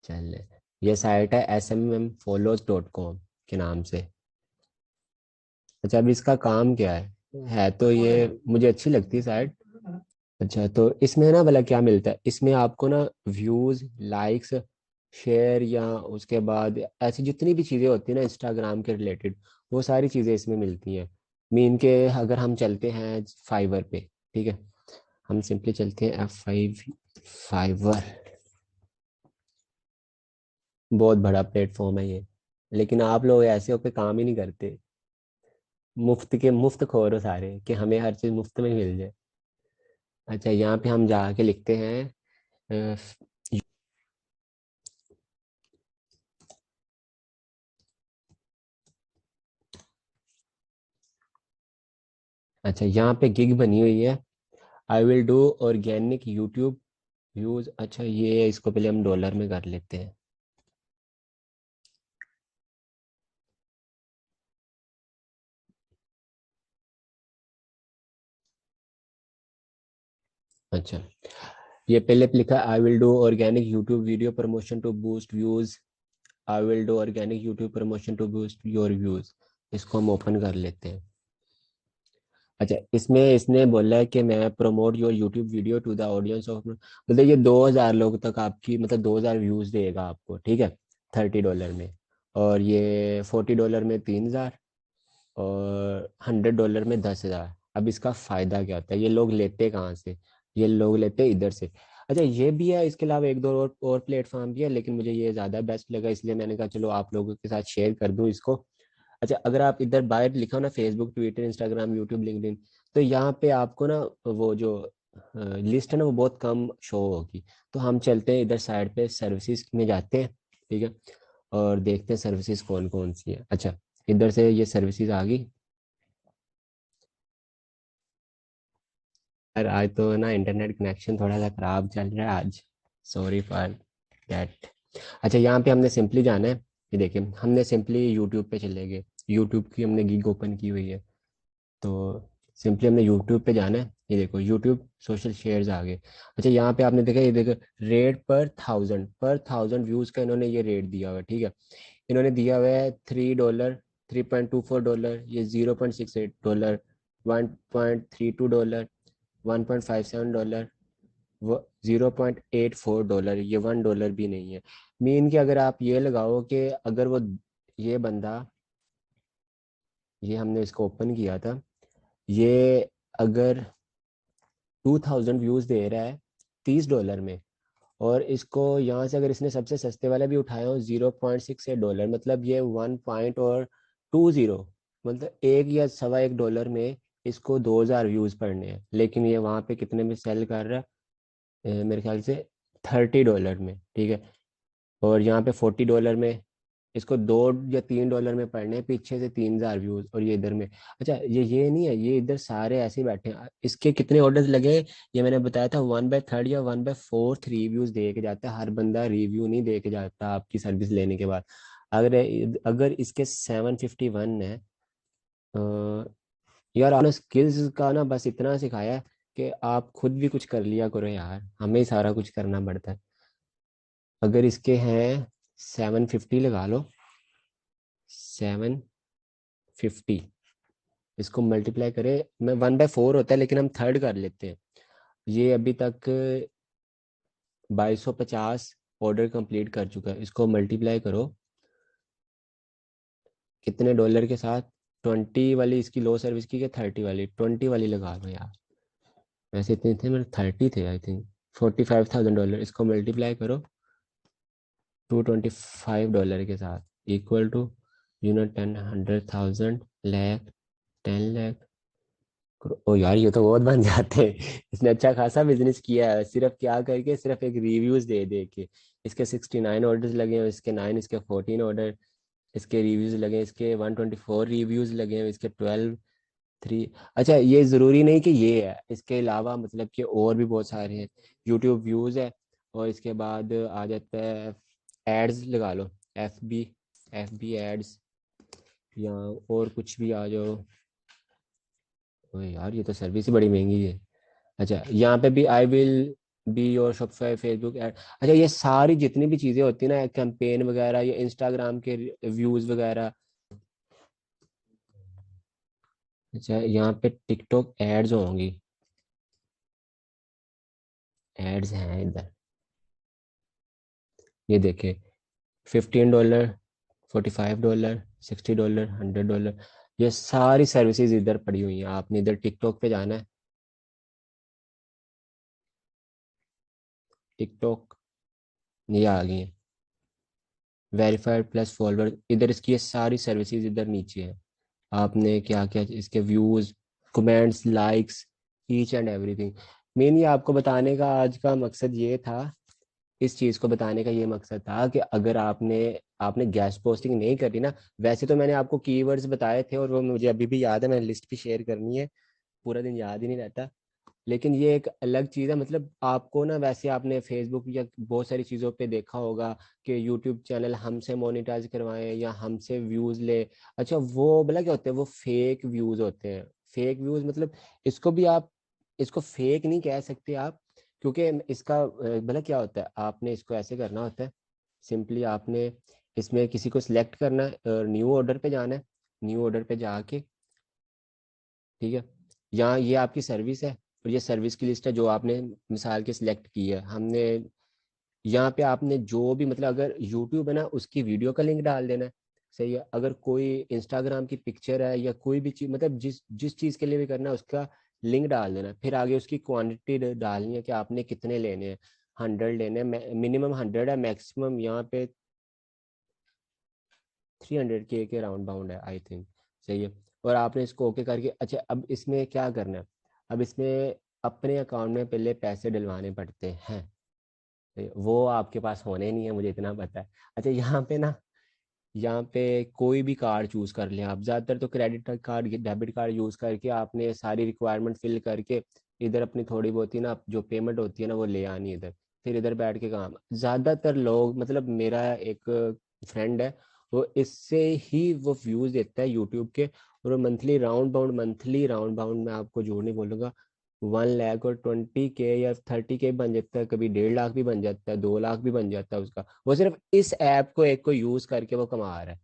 चल, ये साइट है smmfollows.com के नाम से। अच्छा, अब इसका काम क्या है तो ये मुझे अच्छी लगती है साइट। अच्छा, तो इसमें ना भला क्या मिलता है, इसमें आपको ना व्यूज, लाइक्स, शेयर, या उसके बाद ऐसी जितनी भी चीज़ें होती है ना इंस्टाग्राम के रिलेटेड, वो सारी चीज़ें इसमें मिलती हैं। मीन के अगर हम चलते हैं फाइवर पे, ठीक है, हम सिंपली चलते हैं F5 फाइवर। बहुत बड़ा प्लेटफॉर्म है ये, लेकिन आप लोग ऐसे होकर काम ही नहीं करते। मुफ्त के मुफ्त खोर हो सारे कि हमें हर चीज़ मुफ्त में मिल जाए। अच्छा, यहाँ पे हम जाके लिखते हैं। अच्छा, यहाँ पे गिग बनी हुई है, आई will do organic YouTube views. अच्छा, ये इसको पहले हम डॉलर में कर लेते हैं। अच्छा, ये पहले लिखा I will do organic YouTube video promotion to boost views. I will do organic YouTube promotion to boost your views. इसको हम ओपन कर लेते हैं। अच्छा, इसमें इसने बोला है कि मैं promote your YouTube video to the audience of, मतलब ये 2000 लोग तक आपकी, मतलब 2000 व्यूज देगा आपको, ठीक है, $30 में। और ये $40 में 3000, और $100 में 10,000। अब इसका फायदा क्या होता है, ये लोग लेते कहाँ से, ये लोग लेते इधर से। अच्छा, ये भी है, इसके अलावा एक दो और प्लेटफॉर्म भी है, लेकिन मुझे ये ज़्यादा बेस्ट लगा, इसलिए मैंने कहा चलो आप लोगों के साथ शेयर कर दूं इसको। अच्छा, अगर आप इधर बाहर लिखा हो ना Facebook, Twitter, Instagram, YouTube, LinkedIn, तो यहाँ पे आपको ना वो जो लिस्ट है ना वो बहुत कम शो होगी। तो हम चलते हैं इधर साइड पे सर्विसेज में जाते हैं, ठीक है, और देखते हैं सर्विसेज कौन कौन सी है। अच्छा, इधर से ये सर्विसेज आ गई। यार आज तो ना इंटरनेट कनेक्शन थोड़ा सा खराब चल रहा है आज, सॉरी फॉर दैट। अच्छा, यहाँ पे हमने सिंपली जाना है, ये देखिए हमने सिंपली यूट्यूब पे चले गए, यूट्यूब की हमने गीग ओपन की हुई है। तो सिंपली हमने यूट्यूब पे जाना है, ये देखो यूट्यूब सोशल शेयर्स आ गए। अच्छा, यहाँ पे आपने देखा, ये देखो रेट पर थाउजेंड व्यूज का इन्होंने ये रेट दिया हुआ है, ठीक है। इन्होंने दिया हुआ है $3, $3.24, ये $0.68, $1.32, $1.57, वो $0.84, ये $1 भी नहीं है। मीन कि अगर आप ये लगाओ कि अगर वो, ये बंदा, ये हमने इसको ओपन किया था, ये अगर 2000 व्यूज दे रहा है $30 में, और इसको यहाँ से अगर इसने सबसे सस्ते वाला भी उठाया हो $0.68, मतलब ये 1.20, मतलब एक या $1.25 में इसको 2000 व्यूज पड़ने हैं, लेकिन ये वहाँ पे कितने में सेल कर रहा है, मेरे ख्याल से $30 में, ठीक है। और यहाँ पे $40 में इसको $2 या $3 में पड़ने हैं, पीछे से 3000 व्यूज, और ये इधर में। अच्छा, ये नहीं है, ये इधर सारे ऐसे ही बैठे हैं। इसके कितने ऑर्डर्स लगे, ये मैंने बताया था 1/3 या 1/4 रिव्यूज दे के जाता है, हर बंदा रिव्यू नहीं दे के जाता आपकी सर्विस लेने के बाद। अगर अगर इसके 751 है, यार आपने स्किल्स का ना बस इतना सिखाया है कि आप खुद भी कुछ कर लिया करो यार, हमें ही सारा कुछ करना पड़ता है। अगर इसके हैं 750 लगा लो, 750, इसको मल्टीप्लाई करें, मैं 1/4 होता है लेकिन हम थर्ड कर लेते हैं। ये अभी तक 2250 ऑर्डर कंप्लीट कर चुका है, इसको मल्टीप्लाई करो कितने डॉलर के साथ, 20 वाली इसकी लो सर्विस की, क्या 30 वाली, 20 वाली लगा लो यार। वैसे इतने थे मेरे, 30 थे आई थिंक। $45,000, इसको मल्टीप्लाई करो $225 के साथ, इक्वल टू 10, 100,000, लाख, 10 लाख। ओ यार, ये तो बहुत बन जाते हैं। इसने अच्छा खासा बिजनेस किया है, सिर्फ क्या करके, सिर्फ एक रिव्यूज दे दे के। इसके 69 ऑर्डर्स लगे हैं, इसके 9, इसके 14 ऑर्डर, इसके रिव्यूज लगे, इसके 124 रिव्यूज लगे हैं, इसके 12, 3। अच्छा, ये जरूरी नहीं कि ये है, इसके अलावा मतलब कि और भी बहुत सारे हैं। यूट्यूब व्यूज है, और इसके बाद आ जाता है एड्स लगा लो, एफ बी एड्स, या और कुछ भी आ जाओ। ओए यार, ये तो सर्विस ही बड़ी महंगी है। अच्छा, यहाँ पे भी आई विल बी और शॉपिफाई, फेसबुक एड। अच्छा, ये सारी जितनी भी चीजें होती है ना, कैंपेन वगैरह, ये इंस्टाग्राम के व्यूज वगैरह। अच्छा, यहाँ पे टिकटॉक एड्स होंगी, एड्स हैं इधर। ये देखे, $15, $45, $60, $100, ये सारी सर्विसेज इधर पड़ी हुई हैं। आपने इधर टिकटॉक पे जाना है, टिकटॉक, ये आ गई है, वेरीफाइड प्लस फॉलोअर, इधर इसकी ये सारी सर्विसेज इधर नीचे है। आपने क्या क्या इसके views, comments, likes, each and everything. Main ये आपको बताने का आज का मकसद ये था, इस चीज को बताने का ये मकसद था कि अगर आपने आपने गेस्ट पोस्टिंग नहीं करी ना, वैसे तो मैंने आपको कीवर्ड्स बताए थे और वो मुझे अभी भी याद है, मैंने लिस्ट भी शेयर करनी है, पूरा दिन याद ही नहीं रहता। लेकिन ये एक अलग चीज़ है, मतलब आपको ना, वैसे आपने फेसबुक या बहुत सारी चीज़ों पे देखा होगा कि यूट्यूब चैनल हमसे मोनेटाइज करवाएं या हमसे व्यूज़ ले। अच्छा, वो भला क्या होते हैं, वो फेक व्यूज़ होते हैं। फेक व्यूज़ मतलब, इसको भी आप, इसको फेक नहीं कह सकते आप, क्योंकि इसका भला क्या होता है, आपने इसको ऐसे करना होता है, सिंपली आपने इसमें किसी को सिलेक्ट करना है और न्यू ऑर्डर पे जाना है। न्यू ऑर्डर पे जाके, ठीक है, यहाँ ये आपकी सर्विस है और ये सर्विस की लिस्ट है जो आपने मिसाल के सिलेक्ट की है हमने। यहाँ पे आपने जो भी, मतलब अगर यूट्यूब है ना, उसकी वीडियो का लिंक डाल देना है। सही है, अगर कोई इंस्टाग्राम की पिक्चर है या कोई भी चीज, मतलब जिस जिस चीज के लिए भी करना है उसका लिंक डाल देना है। फिर आगे उसकी क्वांटिटी डालनी है कि आपने कितने लेने हैं। 100 लेने हैं, मिनिमम 100 है, मैक्सिमम यहाँ पे 300 के राउंड बाउंड है आई थिंक। सही है, और आपने इसको ओके करके, अच्छा अब इसमें क्या करना है, अब इसमें अपने अकाउंट में पहले पैसे डलवाने पड़ते हैं। सही है, वो आपके पास होने नहीं है, मुझे इतना पता है। अच्छा, यहाँ पे ना, यहाँ पे कोई भी कार्ड चूज कर लें आप, ज्यादातर तो credit card, debit card use करके आपने सारी रिक्वायरमेंट फिल करके इधर अपनी थोड़ी बहुत ही ना जो पेमेंट होती है ना वो ले आनी है इधर। फिर इधर बैठ के काम, ज्यादातर लोग, मतलब मेरा एक फ्रेंड है, वो इससे ही वो व्यूज देता है यूट्यूब के। और वो मंथली राउंड बाउंड मैं आपको झूठ नहीं बोलूंगा, 1 लाख और 20K या 30K बन जाता है, कभी 1.5 लाख भी बन जाता है, 2 लाख भी बन जाता है उसका। वो सिर्फ इस ऐप को एक को यूज करके वो कमा रहा है।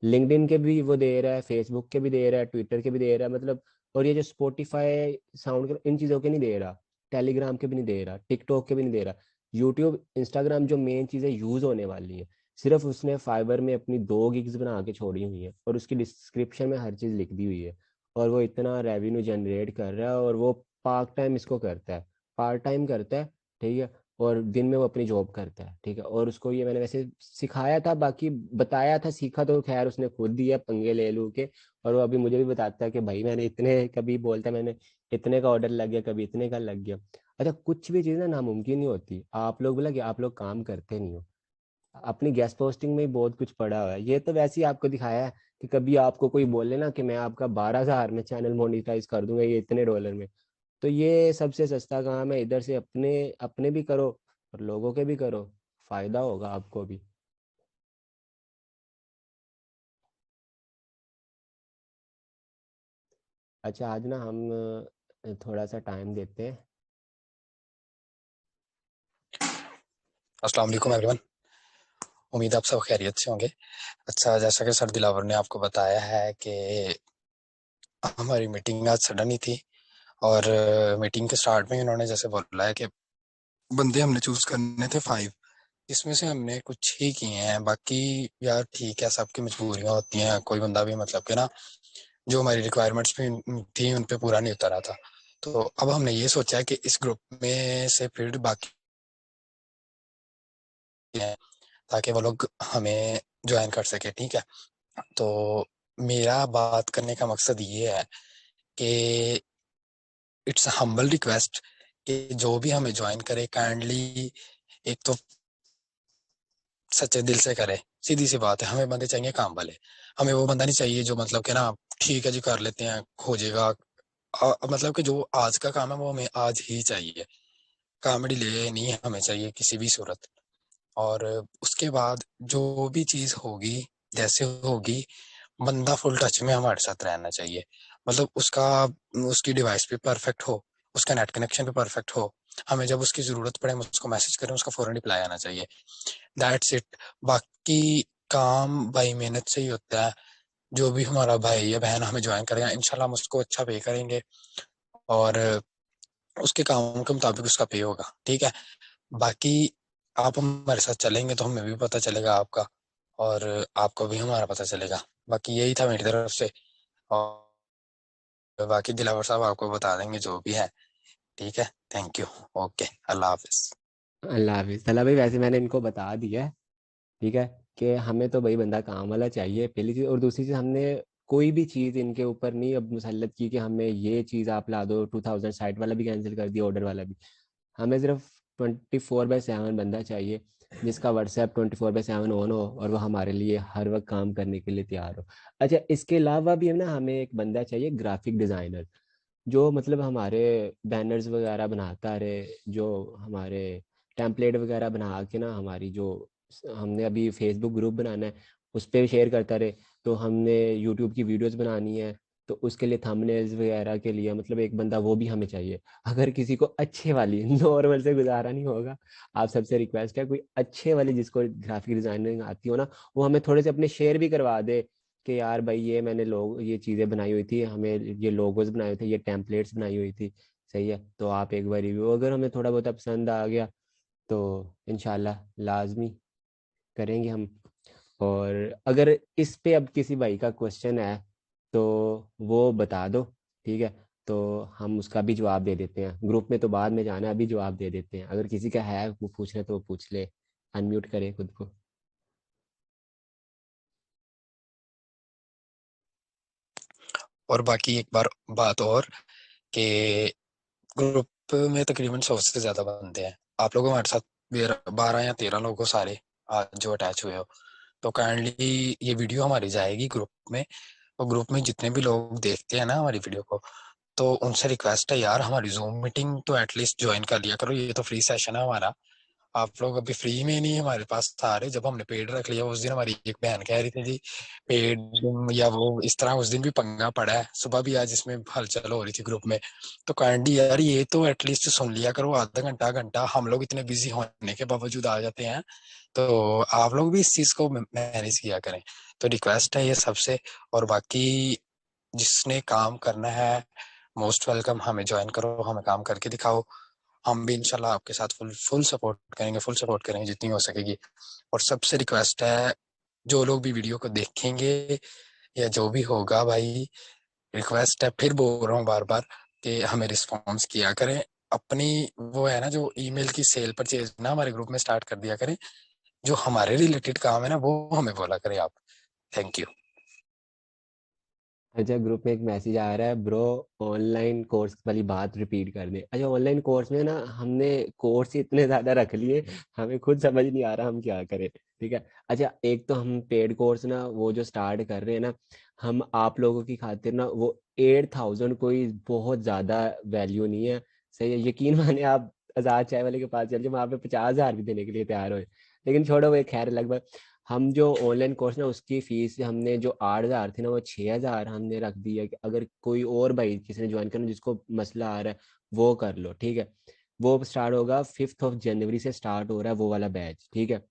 लिंक्डइन के भी वो दे रहा है, फेसबुक के भी दे रहा है, ट्विटर के भी दे रहा है, मतलब। और ये जो स्पॉटिफाई, साउंड के, इन चीज़ों के नहीं दे रहा, टेलीग्राम के भी नहीं दे रहा, टिकटॉक के भी नहीं दे रहा। यूट्यूब, इंस्टाग्राम जो मेन चीज़ें यूज़ होने वाली है, सिर्फ उसने फाइबर में अपनी 2 गिग्स बना के छोड़ी हुई है और उसकी डिस्क्रिप्शन में हर चीज़ लिख दी हुई है। और वो इतना रेवेन्यू जनरेट कर रहा है और वो पार्ट टाइम इसको करता है, पार्ट टाइम करता है, ठीक है। और दिन में वो अपनी जॉब करता है, ठीक है। और उसको ये मैंने वैसे सिखाया था, बाकी बताया था, सीखा तो खैर उसने खुद दिया पंगे ले लू के। और वो अभी मुझे भी बताता है कि भाई मैंने इतने, कभी बोलता है मैंने इतने का ऑर्डर लग गया, कभी इतने का लग गया। अच्छा, कुछ भी चीज़ ना नामुमकिन नहीं होती। आप लोग बोला कि आप लोग काम करते नहीं हो, अपनी गेस्ट पोस्टिंग में ही बहुत कुछ पड़ा हुआ है। ये तो वैसे ही आपको दिखाया है कि कभी आपको कोई बोले ना कि मैं आपका 12,000 में चैनल मोनिटाइज कर दूंगा, ये इतने डॉलर में, तो ये सबसे सस्ता काम है। इधर से अपने अपने भी करो और लोगों के भी करो, फायदा होगा आपको भी। अच्छा, आज ना हम थोड़ा सा टाइम देते हैं। अस्सलाम वालेकुम एवरीवन। उम्मीद है आप सब खैरियत से होंगे। अच्छा, जैसा कि सर दिलावर ने आपको बताया है कि हमारी मीटिंग आज सडन ही थी और मीटिंग के स्टार्ट में ही उन्होंने जैसे बोला है कि बंदे हमने चूज करने थे 5, इसमें से हमने कुछ ही किए हैं। बाकी यार ठीक है, सबकी मजबूरियां होती हैं, कोई बंदा भी मतलब कि ना जो हमारी रिक्वायरमेंट्स भी थी उन पे पूरा नहीं उतरा था। तो अब हमने ये सोचा है कि इस ग्रुप में से फिर बाकी हैं ताकि वो लोग हमें ज्वाइन कर सके, ठीक है। तो मेरा बात करने का मकसद ये है कि इट्स हम्बल रिक्वेस्ट कि जो भी हमें ज्वाइन करे काइंडली एक तो सच्चे दिल से करे। सीधी सी बात है, हमें बंदे चाहिए काम वाले। हमें वो बंदा नहीं चाहिए जो मतलब कि ना ठीक है जी कर लेते हैं हो जाएगा। मतलब कि जो आज का काम है वो हमें आज ही चाहिए, कॉमेडी ले नहीं हमें चाहिए किसी भी सूरत। और उसके बाद जो भी चीज होगी जैसे होगी, बंदा फुल टच में हमारे साथ रहना चाहिए। मतलब उसका उसकी डिवाइस भी परफेक्ट हो, उसका नेट कनेक्शन भी परफेक्ट हो, हमें जब उसकी ज़रूरत पड़े हम उसको मैसेज करें, उसका फ़ौरन रिप्लाई आना चाहिए। That's it. बाकी काम भाई मेहनत से ही होता है। जो भी हमारा भाई या बहन हमें ज्वाइन करेगा इंशाल्लाह हम उसको अच्छा पे करेंगे और उसके काम के मुताबिक उसका पे होगा, ठीक है। बाकी आप हमारे साथ चलेंगे तो हमें भी पता चलेगा आपका और आपको भी हमारा पता चलेगा। बाकी यही था मेरी तरफ से और बाकी दिलावर साहब आपको बता देंगे जो भी है, ठीक है। Thank you. ओके, अल्लाह हाफिज। अल्लाह हाफिज़। चला भाई, वैसे मैंने इनको बता दिया है, ठीक है, कि हमें तो भाई बंदा काम वाला चाहिए पहली चीज़। और दूसरी चीज़, हमने कोई भी चीज़ इनके ऊपर नहीं अब मुसल्लत की कि हमें ये चीज़ आप ला दो। 2000 साइट वाला भी कैंसिल कर दिया, ऑर्डर वाला भी। हमें सिर्फ 24/7 बंदा चाहिए, जिसका व्हाट्सएप 24/7 ऑन हो और वो हमारे लिए हर वक्त काम करने के लिए तैयार हो। अच्छा, इसके अलावा भी है ना, हमें एक बंदा चाहिए ग्राफिक डिज़ाइनर, जो मतलब हमारे बैनर्स वगैरह बनाता रहे, जो हमारे टेम्पलेट वगैरह बना के ना, हमारी जो हमने अभी फेसबुक ग्रुप बनाना है उस पर शेयर करता रहे। तो हमने यूट्यूब की वीडियोस बनानी है, तो उसके लिए थंबनेल्स वगैरह के लिए मतलब एक बंदा वो भी हमें चाहिए। अगर किसी को अच्छे वाली नॉर्मल से गुजारा नहीं होगा, आप सबसे रिक्वेस्ट है, कोई अच्छे वाली जिसको ग्राफिक डिजाइनिंग आती हो ना, वो हमें थोड़े से अपने शेयर भी करवा दे कि यार भाई ये मैंने लोग ये चीज़ें बनाई हुई थी, हमें ये लोगोस बनाए हुए थे, ये टेम्पलेट्स बनाई हुई थी। सही है, तो आप एक बार रिव्यू, अगर हमें थोड़ा बहुत पसंद आ गया तो इंशाल्लाह लाजमी करेंगे हम। और अगर इस पे अब किसी भाई का क्वेश्चन है तो वो बता दो, ठीक है, तो हम उसका भी जवाब दे देते हैं। ग्रुप में तो बाद में जाना है, अभी जवाब दे देते हैं। अगर किसी का है वो पूछना तो वो पूछ ले, अनम्यूट करे खुद को। और बाकी एक बार बात और कि ग्रुप में तकरीबन 100 से ज्यादा बंदे हैं। आप लोग हमारे साथ 12 या 13 लोग हो सारे आज जो अटैच हुए हो। तो काइंडली ये वीडियो हमारी जाएगी ग्रुप में, और ग्रुप में जितने भी लोग देखते हैं ना हमारी वीडियो को, तो उनसे रिक्वेस्ट है यार हमारी जूम मीटिंग तो एटलीस्ट ज्वाइन कर लिया करो। ये तो फ्री सेशन है हमारा। आप लोग अभी फ्री में नहीं हमारे पास आ रहे। जब हमने पेड रख लिया उस दिन हमारी एक बहन कह रही थी जी पेड या वो इस तरह, उस दिन भी पंगा पड़ा है। सुबह भी आज इसमें हलचल हो रही थी ग्रुप में। तो काइंडली यार ये तो एटलीस्ट सुन लिया करो। आधा घंटा घंटा हम लोग इतने बिजी होने के बावजूद आ जाते हैं, तो आप लोग भी इस चीज को मैनेज किया करें। तो रिक्वेस्ट है ये सबसे। और बाकी जिसने काम करना है मोस्ट वेलकम, हमें ज्वाइन करो, हमें काम करके दिखाओ। हम भी इंशाल्लाह आपके साथ फुल फुल सपोर्ट करेंगे जितनी हो सकेगी। और सबसे रिक्वेस्ट है जो लोग भी वीडियो को देखेंगे या जो भी होगा भाई, रिक्वेस्ट है, फिर बोल रहा हूँ बार बार कि हमें रिस्पॉन्स किया करें। अपनी वो है ना जो ईमेल की सेल परचेज ना हमारे ग्रुप में स्टार्ट कर दिया करें। जो हमारे रिलेटेड काम है ना वो हमें बोला करें आप। Thank you. अच्छा, ग्रुप में एक मैसेज आ रहा है, ब्रो ऑनलाइन कोर्स वाली बात रिपीट कर दे। अच्छा, ऑनलाइन कोर्स में ना हमने कोर्स ही इतने ज़्यादा रख लिए, हमें खुद समझ नहीं आ रहा हम क्या करें, ठीक है। अच्छा, एक तो हम पेड कोर्स ना वो जो स्टार्ट कर रहे हैं ना, हम आप लोगों की खातिर ना वो 8000 कोई बहुत ज़्यादा वैल्यू नहीं है। सही है, यकीन माने आप आज़ाद चाय वाले के पास चल जाए, वहाँ पे 50,000 भी देने के लिए तैयार हो। लेकिन छोड़ो, वो खैर लगभग हम जो ऑनलाइन कोर्स ना उसकी फीस हमने जो 8,000 थी ना वो 6,000 हमने रख दी है कि अगर कोई और भाई किसी ने ज्वाइन करना जिसको मसला आ रहा है वो कर लो, ठीक है। वो स्टार्ट होगा 5 जनवरी से, स्टार्ट हो रहा है वो वाला बैच, ठीक है।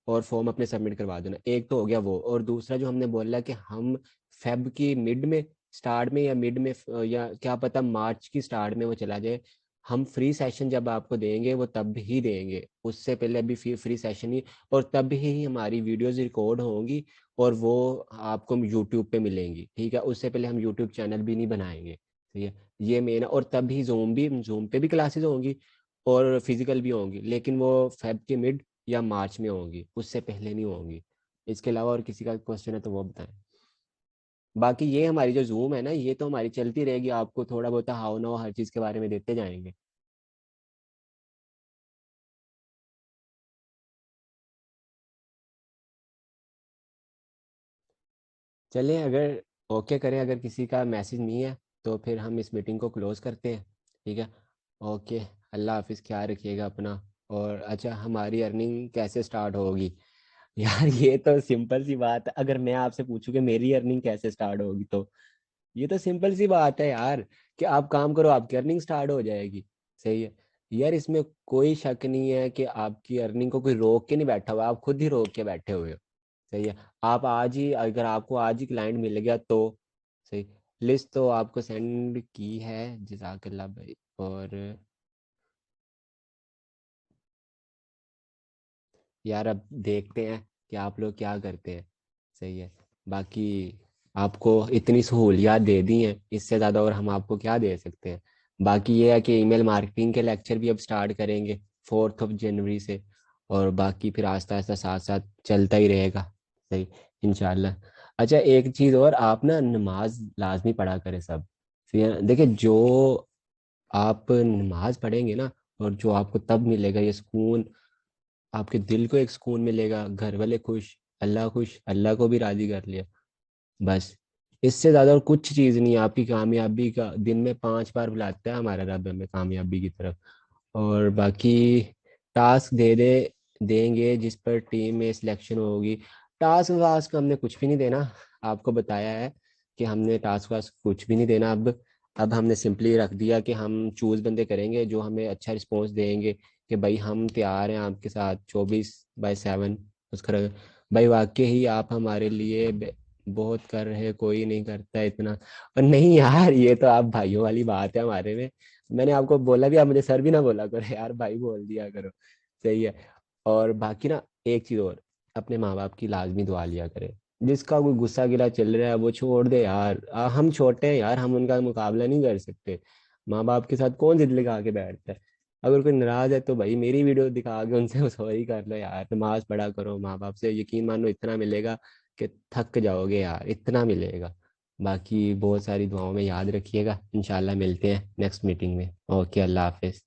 और फॉर्म अपने सबमिट करवा देना। एक तो हो गया वो, और दूसरा जो हमने बोला कि हम फेब की मिड में, स्टार्ट में या मिड में, या क्या पता मार्च की स्टार्ट में वो चला जाए। हम फ्री सेशन जब आपको देंगे वो तब ही देंगे, उससे पहले अभी फ्री सेशन ही। और तब ही हमारी वीडियोस रिकॉर्ड होंगी और वो आपको यूट्यूब पे मिलेंगी, ठीक है। उससे पहले हम यूट्यूब चैनल भी नहीं बनाएंगे, ठीक है। ये मेन है। और तब ही जूम पे भी क्लासेस होंगी और फिजिकल भी होंगी, लेकिन वो फेब के मिड या मार्च में होंगी, उससे पहले नहीं होंगी। इसके अलावा और किसी का क्वेश्चन है तो वो बताएं। बाकी ये हमारी जो जूम है ना, ये तो हमारी चलती रहेगी, आपको थोड़ा बहुत हाव ना हो हर चीज़ के बारे में देते जाएंगे। चलें, अगर ओके करें, अगर किसी का मैसेज नहीं है तो फिर हम इस मीटिंग को क्लोज करते हैं, ठीक है। ओके, अल्लाह हाफिज़, ख्याल रखिएगा अपना। और अच्छा, हमारी अर्निंग कैसे स्टार्ट होगी? यार ये तो सिंपल सी बात है। अगर मैं आपसे पूछूं कि मेरी अर्निंग कैसे स्टार्ट होगी, तो ये तो सिंपल सी बात है यार, कि आप काम करो आपकी अर्निंग स्टार्ट हो जाएगी। सही है। यार इसमें कोई शक नहीं है कि आपकी अर्निंग को कोई रोक के नहीं बैठा हुआ, आप खुद ही रोक के बैठे हुए हो। सही है। आप आज ही, अगर आपको आज ही क्लाइंट मिल गया तो सही। लिस्ट तो आपको सेंड की है, जज़ाकल्लाह भाई। और यार अब देखते हैं कि आप लोग क्या करते हैं। सही है। बाकी आपको इतनी सहूलियात दे दी हैं, इससे ज़्यादा और हम आपको क्या दे सकते हैं। बाकी ये है कि ईमेल मार्केटिंग के लेक्चर भी अब स्टार्ट करेंगे 4 जनवरी से। और बाकी फिर आस्ता आस्ता साथ साथ चलता ही रहेगा। सही। इंशाल्लाह। अच्छा एक चीज़ और, आप ना नमाज लाजमी पढ़ा करें सब। फिर देखिए, जो आप नमाज पढ़ेंगे ना, और जो आपको तब मिलेगा ये सुकून, आपके दिल को एक सुकून मिलेगा, घर वाले खुश, अल्लाह खुश, अल्लाह को भी राजी कर लिया, बस। इससे ज्यादा और कुछ चीज नहीं है। आपकी कामयाबी का दिन में 5 बार बुलाता है हमारा रब हमें कामयाबी की तरफ। और बाकी टास्क देंगे जिस पर टीम में सिलेक्शन होगी। टास्क वास्क हमने कुछ भी नहीं देना, आपको बताया है कि हमने टास्क वास्क कुछ भी नहीं देना अब हमने सिंपली रख दिया कि हम चूज बंदे करेंगे जो हमें अच्छा रिस्पॉन्स देंगे कि भाई हम तैयार हैं आपके साथ 24/7 उसका। भाई वाकई ही आप हमारे लिए बहुत कर रहे, कोई नहीं करता इतना। और नहीं यार, ये तो आप भाइयों वाली बात है हमारे में। मैंने आपको बोला भी, आप मुझे सर भी ना बोला करो यार, भाई बोल दिया करो। सही है। और बाकी ना एक चीज और, अपने माँ बाप की लाजमी दुआ लिया करें। जिसका कोई गुस्सा गिला चल रहा है वो छोड़ दे यार, हम छोटे हैं यार, हम उनका मुकाबला नहीं कर सकते। माँ बाप के साथ कौन जिद लगा के बैठता है। अगर कोई नाराज है तो भाई मेरी वीडियो दिखा के उनसे सॉरी कर लो यार, नमाज पढ़ा करो, माँ बाप से यकीन मानो इतना मिलेगा कि थक जाओगे यार, इतना मिलेगा। बाकी बहुत सारी दुआओं में याद रखिएगा, इंशाल्लाह मिलते हैं नेक्स्ट मीटिंग में। ओके, अल्लाह हाफिज।